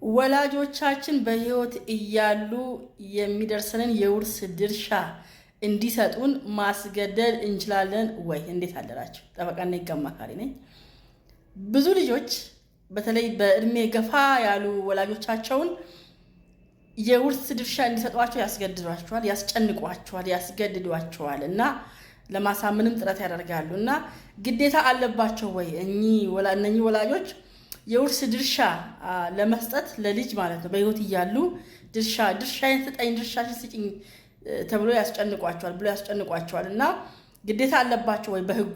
ወላጆቻችን በህይወት እያሉ የሚደርሰንን የውርስ ድርሻ እንዲሰጡን ማስገደድ እንችላለን ወይ? እንዴት አደራችሁ? ጠበቃና የህግ አማካሪ ነኝ። ብዙ ልጆች በተለይ በእድሜ ገፋ ያሉ ወላጆቻቸውን የውርስ ድርሻ እንዲሰጧቸው ያስገድዷቸዋል፣ ያስጨንቋቸዋል፣ ያስገድዷቸዋል እና ለማሳመንም ጥረት ያደርጋሉ እና ግዴታ አለባቸው ወይ እነኚህ ወላጆች የውርስ ድርሻ ለመስጠት ለልጅ ማለት ነው በህይወት እያሉ ድርሻዬን ስጠኝ ድርሻሽን ስጪኝ ተብሎ ያስጨንቋቸዋል እና ግዴታ አለባቸው ወይ? በህጉ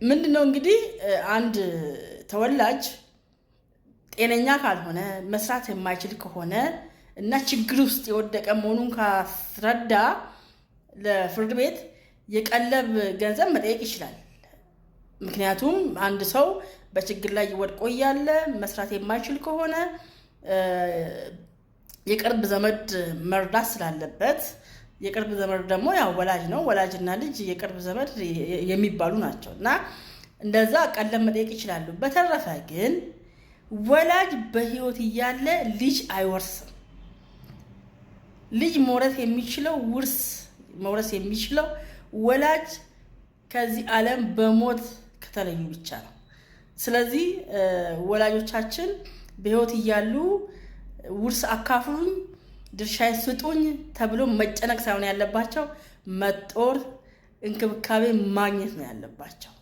ምንድነው እንግዲህ አንድ ተወላጅ ጤነኛ ካልሆነ መስራት የማይችል ከሆነ እና ችግር ውስጥ የወደቀ መሆኑን ካስረዳ ለፍርድ ቤት የቀለብ ገንዘብ መጠየቅ ይችላል። ምክንያቱም አንድ ሰው በችግር ላይ ወድቆ እያለ መስራት የማይችል ከሆነ የቅርብ ዘመድ መርዳት ስላለበት፣ የቅርብ ዘመድ ደግሞ ያው ወላጅ ነው። ወላጅና ልጅ የቅርብ ዘመድ የሚባሉ ናቸው እና እንደዛ ቀለብ መጠየቅ ይችላሉ። በተረፈ ግን ወላጅ በህይወት እያለ ልጅ አይወርስም። ልጅ መውረስ የሚችለው ወላጅ ከዚህ ዓለም በሞት ከተለዩ ብቻ ነው። ስለዚህ ወላጆቻችን በህይወት እያሉ ውርስ አካፍሉኝ፣ ድርሻዬን ስጡኝ ተብሎ መጨነቅ ሳይሆን ያለባቸው መጦር፣ እንክብካቤ ማግኘት ነው ያለባቸው፣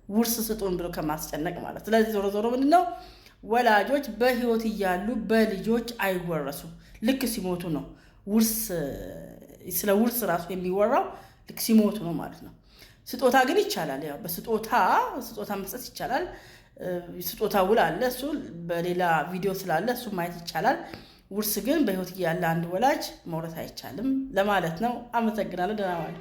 ውርስ ስጡን ብሎ ከማስጨነቅ ማለት። ስለዚህ ዞሮ ዞሮ ምንድነው ወላጆች በህይወት እያሉ በልጆች አይወረሱም። ልክ ሲሞቱ ነው ስለ ውርስ ራሱ የሚወራው ልክ ሲሞቱ ነው ማለት ነው። ስጦታ ግን ይቻላል። ያው ስጦታ መስጠት ይቻላል። ስጦታ ውል አለ። እሱ በሌላ ቪዲዮ ስላለ እሱ ማየት ይቻላል። ውርስ ግን በህይወት ያለ አንድ ወላጅ መውረስ አይቻልም ለማለት ነው። አመሰግናለሁ። ደህና ዋሉ።